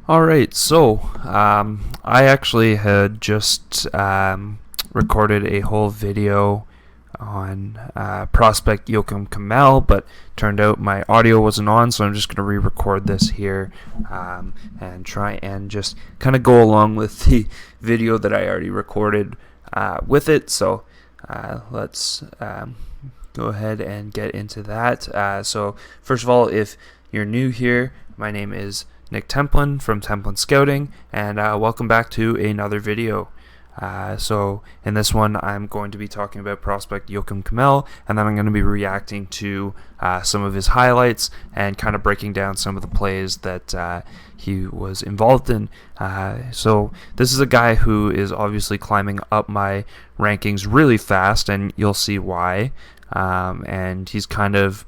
Alright, so I actually had just recorded a whole video on prospect Joakim Kemell, but turned out my audio wasn't on, so I'm just going to re-record this here and try and just kind of go along with the video that I already recorded with it. So let's go ahead and get into that. So first of all, if you're new here, my name is Nick Templin from Templin Scouting, and welcome back to another video. So in this one, I'm going to be talking about prospect Joakim Kemell, and then I'm going to be reacting to some of his highlights and kind of breaking down some of the plays that he was involved in. So this is a guy who is obviously climbing up my rankings really fast, and you'll see why. And he's kind of,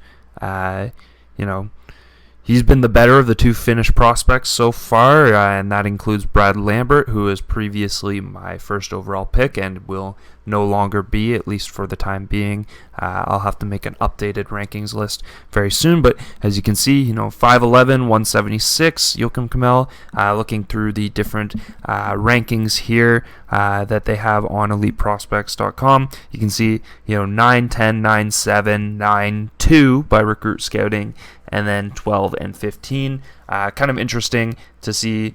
he's been the better of the two Finnish prospects so far, and that includes Brad Lambert, who was previously my first overall pick and will no longer be, at least for the time being. I'll have to make an updated rankings list very soon, but as you can see, 5'11", 176, Joakim Kemell. Looking through the different rankings here that they have on EliteProspects.com, you can see 9, 10, 9, 7, 9, 2 by Recruit Scouting, and then 12 and 15. Kind of interesting to see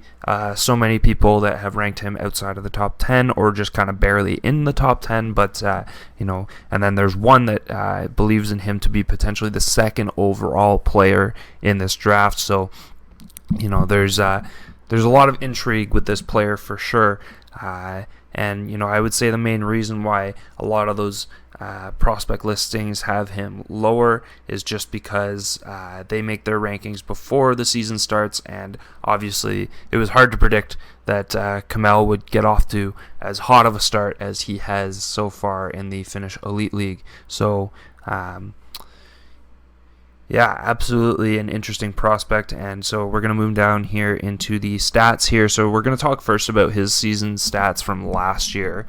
so many people that have ranked him outside of the top 10 or just kind of barely in the top 10, but and then there's one that believes in him to be potentially the second overall player in this draft. So there's a lot of intrigue with this player for sure. And I would say the main reason why a lot of those prospect listings have him lower is just because they make their rankings before the season starts, and obviously it was hard to predict that Kemell would get off to as hot of a start as he has so far in the Finnish Elite League. So yeah, absolutely an interesting prospect. And so we're going to move down here into the stats here. So we're going to talk first about his season stats from last year.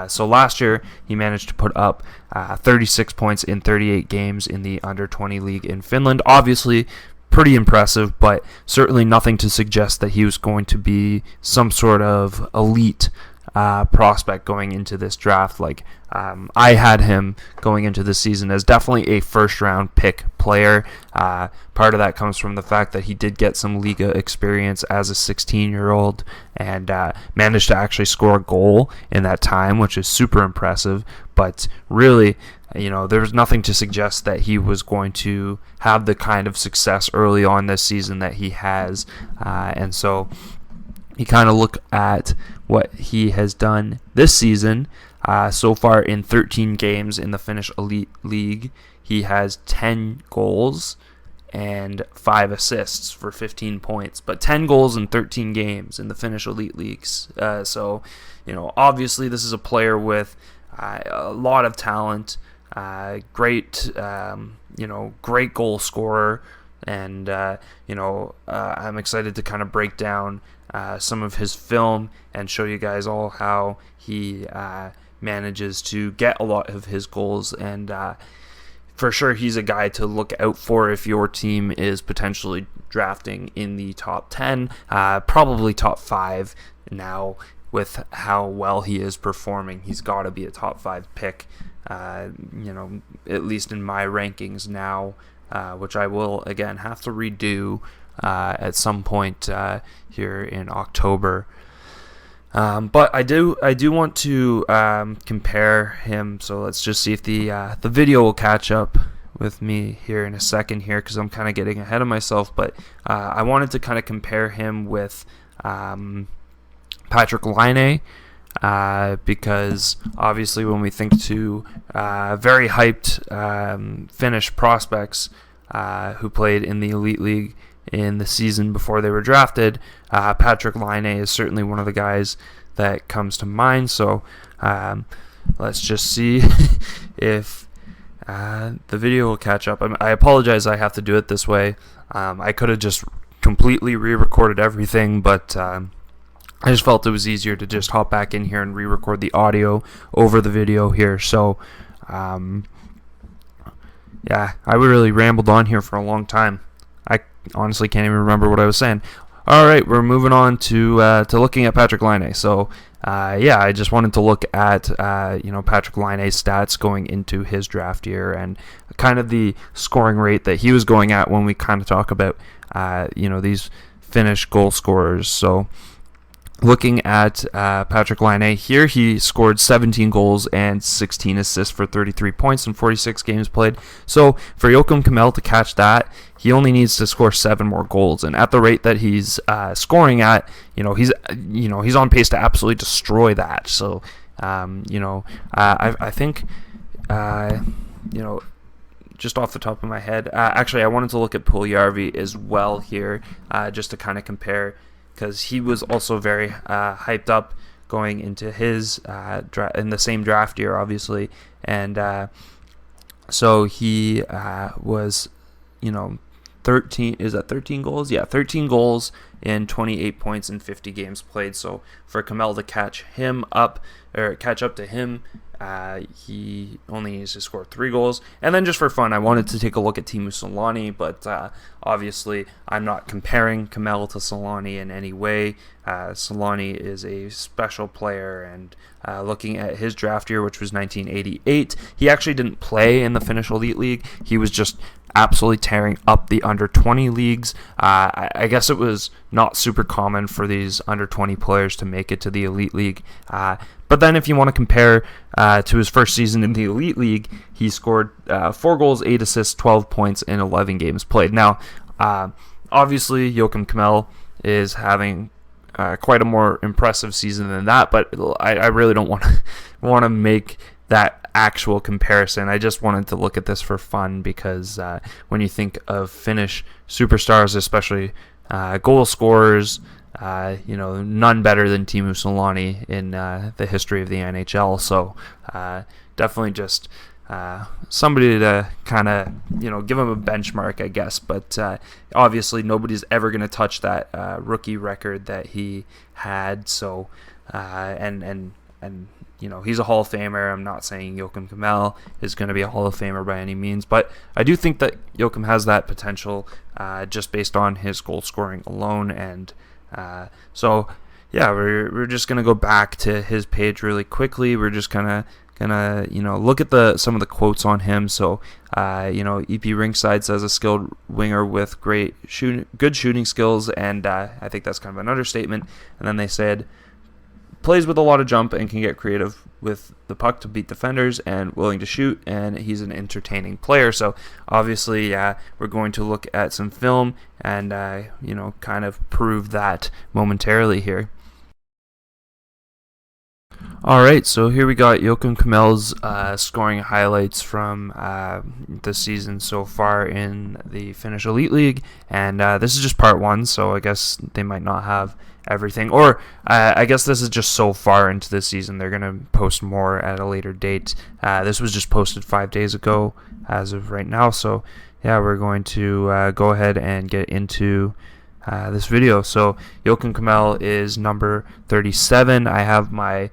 So last year, he managed to put up 36 points in 38 games in the under-20 league in Finland. Obviously, pretty impressive, but certainly nothing to suggest that he was going to be some sort of elite prospect going into this draft. I had him going into the season as definitely a first-round pick player. Part of that comes from the fact that he did get some Liga experience as a 16-year-old and managed to actually score a goal in that time, which is super impressive. But really, there was nothing to suggest that he was going to have the kind of success early on this season that he has. And so you kind of look at what he has done this season. So far in 13 games in the Finnish Elite League, he has 10 goals and 5 assists for 15 points. But 10 goals in 13 games in the Finnish Elite Leagues. So, obviously this is a player with a lot of talent, great goal scorer, and I'm excited to kind of break down some of his film and show you guys all how he manages to get a lot of his goals. And for sure, he's a guy to look out for if your team is potentially drafting in the top 10, probably top 5 now. With how well he is performing, he's got to be a top 5 pick, at least in my rankings now, which I will again have to redo at some point here in October. But I do want to compare him. So let's just see if the video will catch up with me here in a second here, because I'm kind of getting ahead of myself. But I wanted to kind of compare him with Patrick Laine, because obviously when we think to very hyped Finnish prospects who played in the Elite League in the season before they were drafted, Patrick Laine is certainly one of the guys that comes to mind. So let's just see if the video will catch up. I apologize I have to do it this way. I could have just completely re-recorded everything, but I just felt it was easier to just hop back in here and re-record the audio over the video here. So yeah, I really rambled on here for a long time. I honestly can't even remember what I was saying. All right, we're moving on to looking at Patrick Laine. So, I just wanted to look at Patrick Laine's stats going into his draft year and kind of the scoring rate that he was going at when we kind of talk about these Finnish goal scorers. So, looking at Patrick Laine here, he scored 17 goals and 16 assists for 33 points in 46 games played. So for Joakim Kemell to catch that, he only needs to score 7 more goals. And at the rate that he's scoring at, he's on pace to absolutely destroy that. So I think just off the top of my head, actually I wanted to look at Puljujärvi as well here, just to kind of compare, because he was also very hyped up going into his in the same draft year, obviously, and so he was 13 is that 13 goals? Yeah, 13 goals in 28 points in 50 games played. So for Kemell to catch up to him, he only needs to score 3 goals. And then just for fun, I wanted to take a look at Teemu Selanne, but obviously I'm not comparing Kemell to Selanne in any way. Selanne is a special player, and looking at his draft year, which was 1988, he actually didn't play in the Finnish Elite League. He was just absolutely tearing up the under-20 leagues. I guess it was not super common for these under-20 players to make it to the Elite League. But then if you want to compare to his first season in the Elite League, he scored 4 goals, 8 assists, 12 points in 11 games played. Now, obviously, Joakim Kemell is having quite a more impressive season than that, but I really don't want to make that actual comparison. I just wanted to look at this for fun, because when you think of Finnish superstars, especially goal scorers, none better than Teemu Selanne in the history of the NHL. So definitely just somebody to kind of give him a benchmark, I guess. But obviously nobody's ever going to touch that rookie record that he had. So and he's a Hall of Famer. I'm not saying Joakim Kemell is going to be a Hall of Famer by any means, but I do think that Joakim has that potential just based on his goal scoring alone. And we're just going to go back to his page really quickly. We're just gonna look at some of the quotes on him. So EP Rinkside says a skilled winger with good shooting skills, and I think that's kind of an understatement. And then they said plays with a lot of jump and can get creative with the puck to beat defenders, and willing to shoot, and he's an entertaining player. So obviously, we're going to look at some film and kind of prove that momentarily here. All right, so here we got Joakim Kemell's scoring highlights from the season so far in the Finnish Elite League, and this is just part 1, so I guess they might not have everything, or I guess this is just so far into the season. They're going to post more at a later date. This was just posted 5 days ago as of right now, so we're going to go ahead and get into this video. So Joakim Kemell is number 37. I have my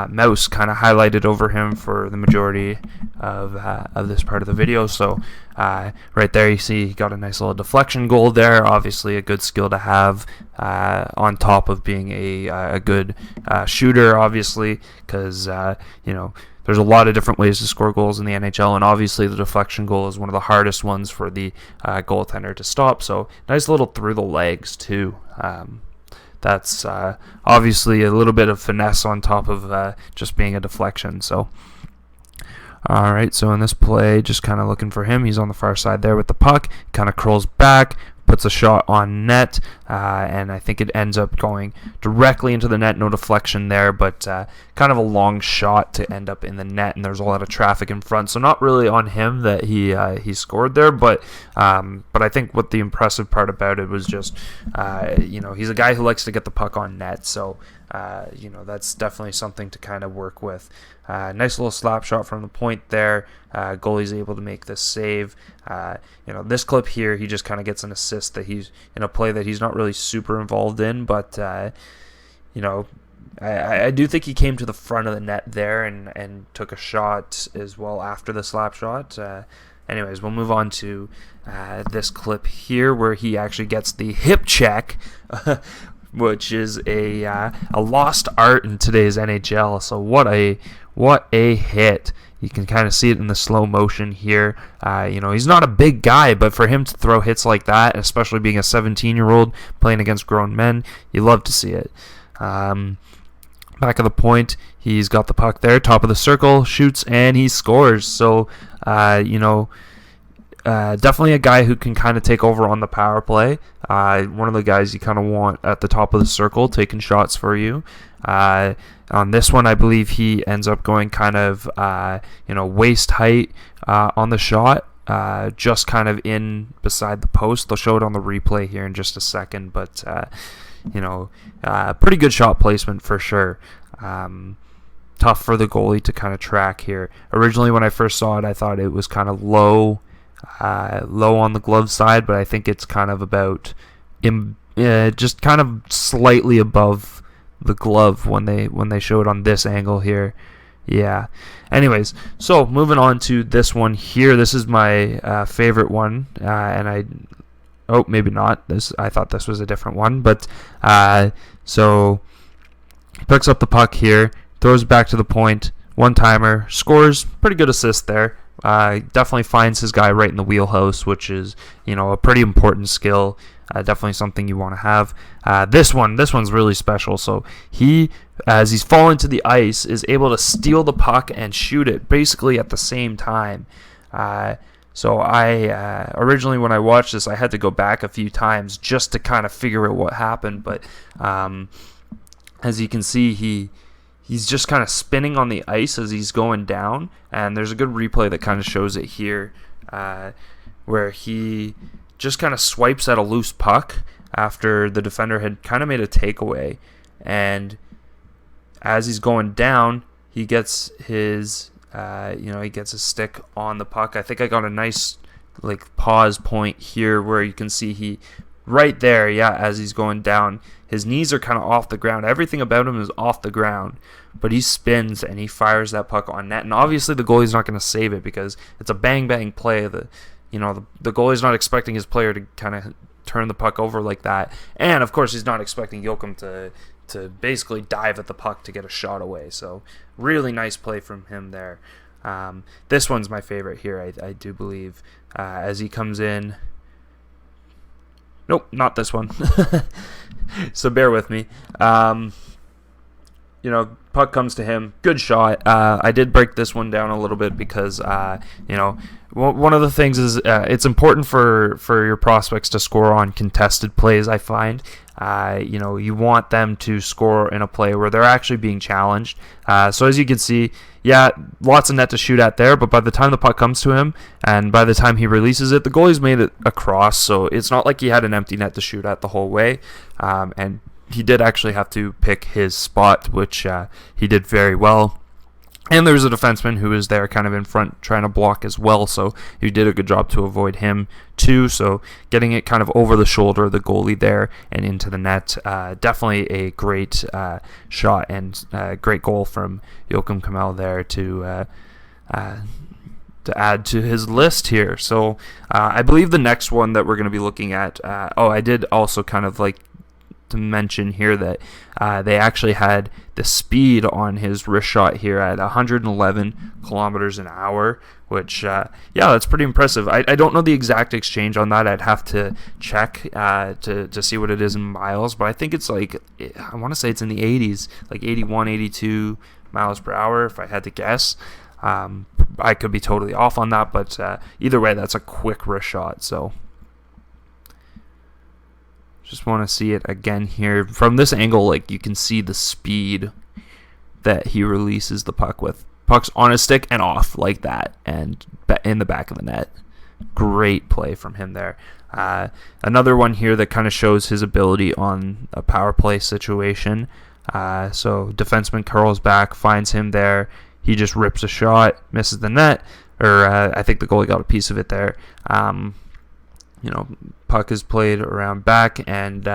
mouse kind of highlighted over him for the majority of this part of the video. So right there you see he got a nice little deflection goal there. Obviously a good skill to have on top of being a good shooter, obviously, because there's a lot of different ways to score goals in the NHL, and obviously the deflection goal is one of the hardest ones for the goaltender to stop. So nice little through the legs too. That's obviously a little bit of finesse on top of just being a deflection. So all right, so in this play, just kind of looking for him. He's on the far side there with the puck, kind of curls back, puts a shot on net, and I think it ends up going directly into the net. No deflection there, but kind of a long shot to end up in the net, and there's a lot of traffic in front, so not really on him that he scored there, but I think what the impressive part about it was just he's a guy who likes to get the puck on net, so that's definitely something to kind of work with. Nice little slap shot from the point there. Goalie's able to make this save. This clip here, he just kind of gets an assist that he's in a play that he's not really super involved in, but I do think he came to the front of the net there and took a shot as well after the slap shot. anyways, we'll move on to this clip here where he actually gets the hip check, which is a lost art in today's NHL. So what a hit. You can kind of see it in the slow motion here. He's not a big guy, but for him to throw hits like that, especially being a 17-year-old playing against grown men, you love to see it. Back of the point, he's got the puck there, top of the circle, shoots, and he scores. So, definitely a guy who can kind of take over on the power play. One of the guys you kind of want at the top of the circle, taking shots for you. On this one, I believe he ends up going kind of, waist height on the shot, just kind of in beside the post. They'll show it on the replay here in just a second, but, pretty good shot placement for sure. Tough for the goalie to kind of track here. Originally, when I first saw it, I thought it was kind of low on the glove side, but I think it's kind of about just kind of slightly above the glove when they show it on this angle here. Yeah. Anyways, so moving on to this one here. This is my favorite one, maybe not. I thought this was a different one, but so he picks up the puck here, throws it back to the point, one-timer, scores. Pretty good assist there. Definitely finds his guy right in the wheelhouse, which is, a pretty important skill. Definitely something you want to have. This one's really special. So he, as he's falling to the ice, is able to steal the puck and shoot it basically at the same time. So I originally, when I watched this, I had to go back a few times just to kind of figure out what happened. But as you can see, he's just kind of spinning on the ice as he's going down, and there's a good replay that kind of shows it here, where he just kind of swipes at a loose puck after the defender had kind of made a takeaway, and as he's going down, he gets his stick on the puck. I think I got a nice pause point here where you can see he right there, as he's going down, his knees are kind of off the ground. Everything about him is off the ground, but he spins and he fires that puck on net. And obviously the goalie's not going to save it because it's a bang play. The goalie's not expecting his player to kind of turn the puck over like that, and of course he's not expecting Joakim to basically dive at the puck to get a shot away. So really nice play from him there. This one's my favorite here, I do believe, as he comes in. Nope, not this one. So bear with me. Puck comes to him. Good shot. I did break this one down a little bit because, one of the things is it's important for your prospects to score on contested plays, I find. You want them to score in a play where they're actually being challenged. So as you can see, lots of net to shoot at there, but by the time the puck comes to him and by the time he releases it, the goalie's made it across, so it's not like he had an empty net to shoot at the whole way. And he did actually have to pick his spot, which he did very well. And there was a defenseman who was there kind of in front trying to block as well, so he did a good job to avoid him too. So getting it kind of over the shoulder of the goalie there and into the net, definitely a great shot and great goal from Joakim Kemell there to add to his list here. So I believe the next one that we're going to be looking at, I did also kind of to mention here that they actually had the speed on his wrist shot here at 111 kilometers an hour, which that's pretty impressive. I don't know the exact exchange on that. I'd have to check to see what it is in miles, but I think it's I want to say it's in the 80s, 81, 82 miles per hour if I had to guess. I could be totally off on that, but either way, that's a quick wrist shot. So just want to see it again here. From this angle, you can see the speed that he releases the puck with. Puck's on his stick and off like that, and in the back of the net. Great play from him there. Another one here that kind of shows his ability on a power play situation. So defenseman curls back, finds him there. He just rips a shot, misses the net, or I think the goalie got a piece of it there. Puck is played around back, and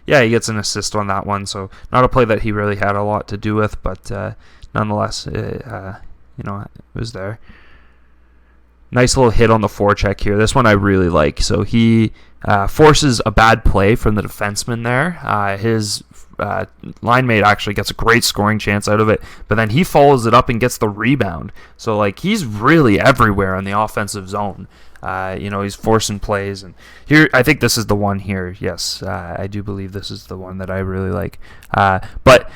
he gets an assist on that one. So not a play that he really had a lot to do with, but nonetheless, it was there. nice little hit on the forecheck here. This one I really like. So he forces a bad play from the defenseman there. His line mate actually gets a great scoring chance out of it, but then he follows it up and gets the rebound. So like he's really everywhere on the offensive zone. He's forcing plays, and here I think this is the one here. Yes, I do believe this is the one that I really like. But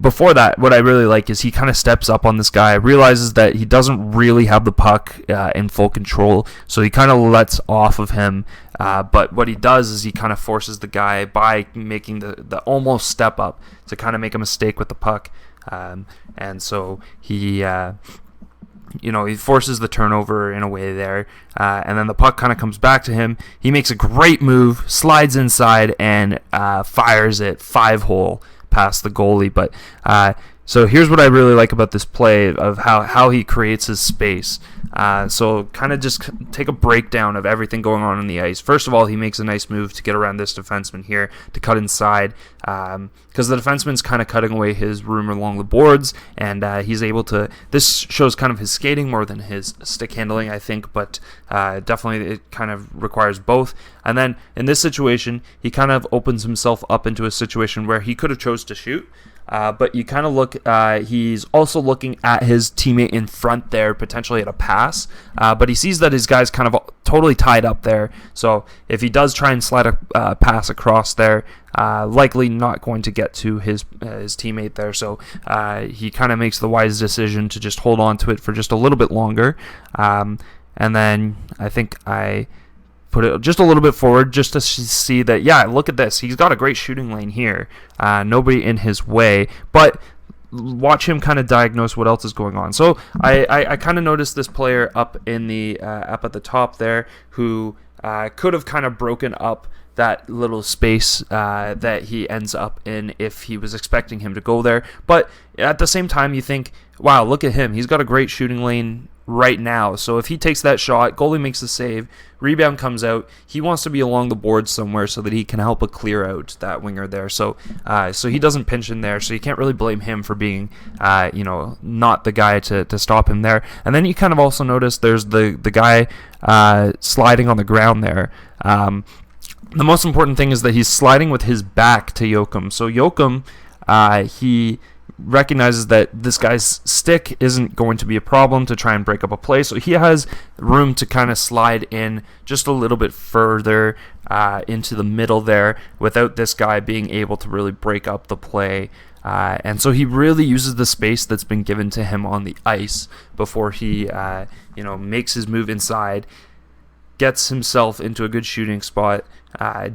before that, what I really like is he kind of steps up on this guy, realizes that he doesn't really have the puck in full control, so he kind of lets off of him. But what he does is he kind of forces the guy by making the almost step up to kind of make a mistake with the puck, and so he forces the turnover in a way there, and then the puck kind of comes back to him. He makes a great move, slides inside, and fires it 5-hole past the goalie. But so here's what I really like about this play of how he creates his space. So kind of just take a breakdown of everything going on the ice. First of all, he makes a nice move to get around this defenseman here to cut inside, because the defenseman's kind of cutting away his room along the boards, and he's able to. This shows kind of his skating more than his stick handling, I think, but definitely it kind of requires both. And then in this situation, he kind of opens himself up into a situation where he could have chose to shoot. But you kind of look, he's also looking at his teammate in front there, potentially at a pass, but he sees that his guy's kind of totally tied up there, so if he does try and slide a pass across there, likely not going to get to his teammate there, so he kind of makes the wise decision to just hold on to it for just a little bit longer, and then I think I put it just a little bit forward just to see that, yeah, look at this. He's got a great shooting lane here. Nobody in his way, but watch him kind of diagnose what else is going on. So I kind of noticed this player up in the up at the top there who could have kind of broken up that little space that he ends up in if he was expecting him to go there. But at the same time, you think, wow, look at him. He's got a great shooting lane right now. So if he takes that shot, goalie makes the save, rebound comes out, he wants to be along the board somewhere so that he can help clear out that winger there. So so he doesn't pinch in there, so you can't really blame him for being not the guy to stop him there. And then you kind of also notice there's the guy sliding on the ground there. The most important thing is that he's sliding with his back to Joakim. So Joakim, he recognizes that this guy's stick isn't going to be a problem to try and break up a play, so he has room to kind of slide in just a little bit further into the middle there without this guy being able to really break up the play. And so he really uses the space that's been given to him on the ice before he makes his move inside, gets himself into a good shooting spot.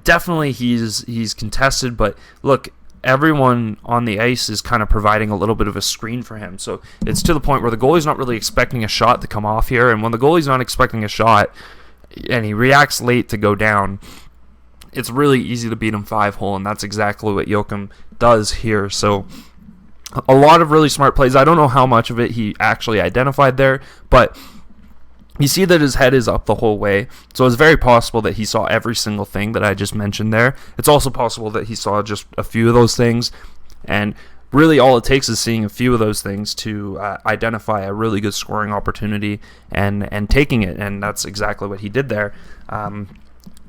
Definitely he's contested, but look, everyone on the ice is kind of providing a little bit of a screen for him. So it's to the point where the goalie's not really expecting a shot to come off here. And when the goalie's not expecting a shot and he reacts late to go down, it's really easy to beat him 5-hole. And that's exactly what Joakim does here. So a lot of really smart plays. I don't know how much of it he actually identified there, but you see that his head is up the whole way, so it's very possible that he saw every single thing that I just mentioned there. It's also possible that he saw just a few of those things, and really all it takes is seeing a few of those things to identify a really good scoring opportunity and taking it, and that's exactly what he did there.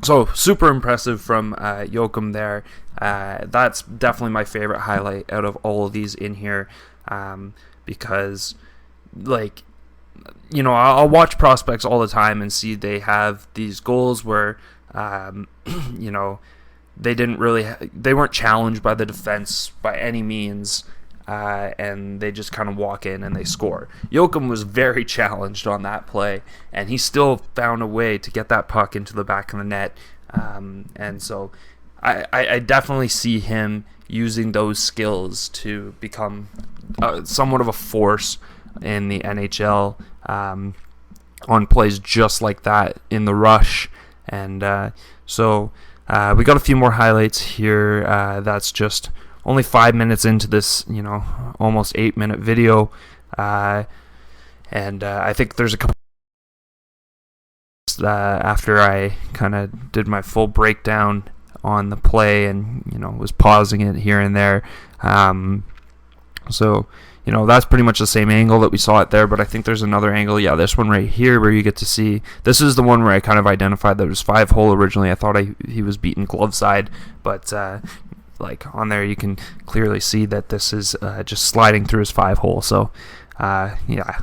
So super impressive from Joakim there. That's definitely my favorite highlight out of all of these in here, because I'll watch prospects all the time and see they have these goals where, they weren't challenged by the defense by any means, and they just kind of walk in and they score. Joakim was very challenged on that play, and he still found a way to get that puck into the back of the net. And so I definitely see him using those skills to become somewhat of a force in the NHL on plays just like that in the rush. And so we got a few more highlights here. That's just only 5 minutes into this, almost 8-minute video. And I think there's a couple after I kind of did my full breakdown on the play and, was pausing it here and there. So that's pretty much the same angle that we saw it there, but I think there's another angle. Yeah, this one right here where you get to see, this is the one where I kind of identified that it was 5-hole originally. I thought he was beaten glove side, but like on there you can clearly see that this is just sliding through his 5-hole. So yeah,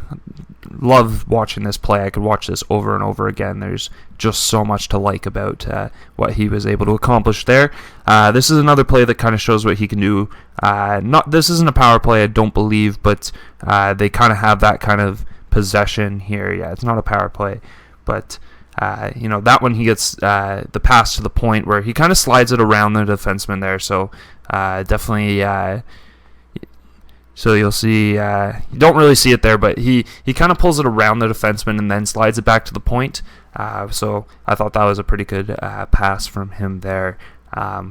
love watching this play. I could watch this over and over again. There's just so much to like about what he was able to accomplish there. This is another play that kind of shows what he can do. This isn't a power play, I don't believe, but they kind of have that kind of possession here. Yeah, it's not a power play, but that one he gets the pass to the point where he kind of slides it around the defenseman there. So definitely. So you'll see, you don't really see it there, but he kind of pulls it around the defenseman and then slides it back to the point. So I thought that was a pretty good pass from him there,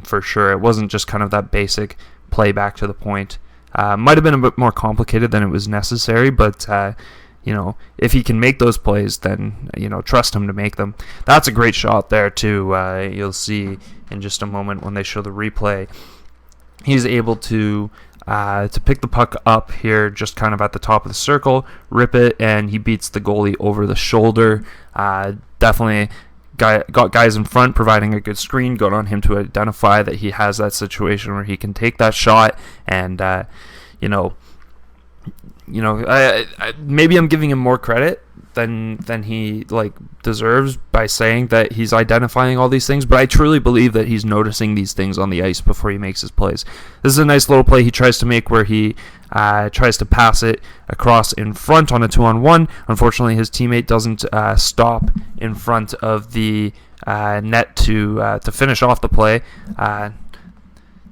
for sure. It wasn't just kind of that basic play back to the point. Might have been a bit more complicated than it was necessary, but if he can make those plays, then trust him to make them. That's a great shot there too. You'll see in just a moment when they show the replay. He's able to pick the puck up here just kind of at the top of the circle, rip it, and he beats the goalie over the shoulder. Definitely got guys in front, providing a good screen, good on him to identify that he has that situation where he can take that shot. And maybe I'm giving him more credit than he deserves by saying that he's identifying all these things, but I truly believe that he's noticing these things on the ice before he makes his plays. This is a nice little play he tries to make where he tries to pass it across in front on a 2-on-1. Unfortunately, his teammate doesn't stop in front of the net to finish off the play.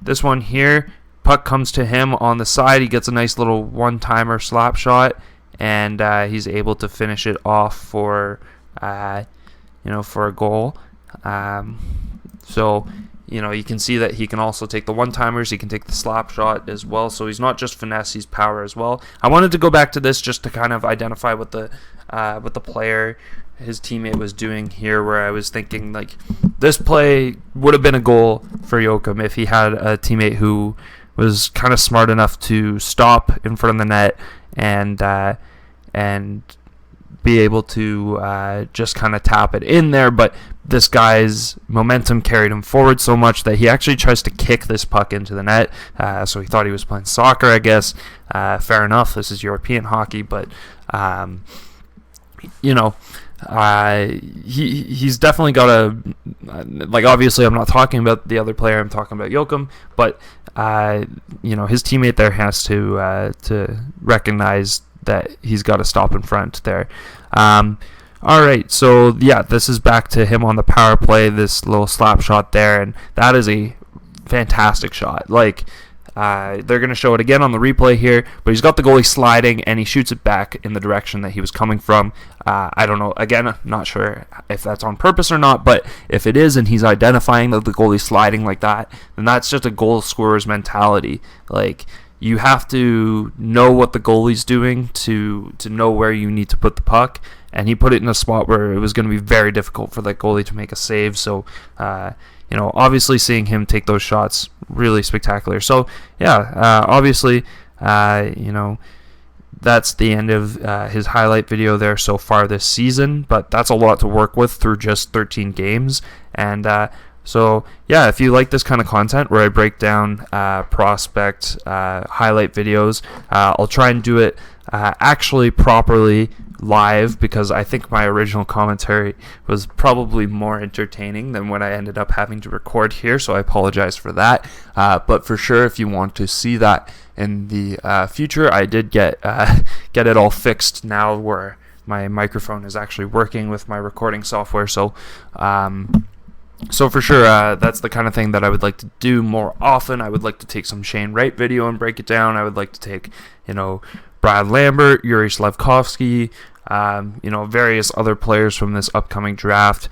This one here, puck comes to him on the side. He gets a nice little one-timer slap shot, and he's able to finish it off for a goal. So you can see that he can also take the one-timers. He can take the slap shot as well. So he's not just finesse; he's power as well. I wanted to go back to this just to kind of identify what the player, his teammate, was doing here. Where I was thinking this play would have been a goal for Joakim if he had a teammate who was kind of smart enough to stop in front of the net and be able to just kind of tap it in there. But this guy's momentum carried him forward so much that he actually tries to kick this puck into the net. So he thought he was playing soccer, I guess. Fair enough, this is European hockey, but he's definitely got a obviously I'm not talking about the other player, I'm talking about Joakim, but his teammate there has to recognize that he's got to stop in front there. Alright, so yeah, this is back to him on the power play, this little slap shot there, and that is a fantastic shot. They're going to show it again on the replay here, but he's got the goalie sliding, and he shoots it back in the direction that he was coming from. I don't know. Again, not sure if that's on purpose or not, but if it is and he's identifying that the goalie's sliding like that, then that's just a goal scorer's mentality. You have to know what the goalie's doing to know where you need to put the puck, and he put it in a spot where it was going to be very difficult for that goalie to make a save. So, obviously seeing him take those shots, really spectacular. So, yeah, obviously, that's the end of his highlight video there so far this season, but that's a lot to work with through just 13 games. And so, yeah, if you like this kind of content where I break down prospect highlight videos, I'll try and do it actually properly live, because I think my original commentary was probably more entertaining than what I ended up having to record here, so I apologize for that. But for sure, if you want to see that in the future, I did get it all fixed now where my microphone is actually working with my recording software. So for sure, that's the kind of thing that I would like to do more often. I would like to take some Shane Wright video and break it down. I would like to take, Brad Lambert, Yuri Slafkovsky, various other players from this upcoming draft,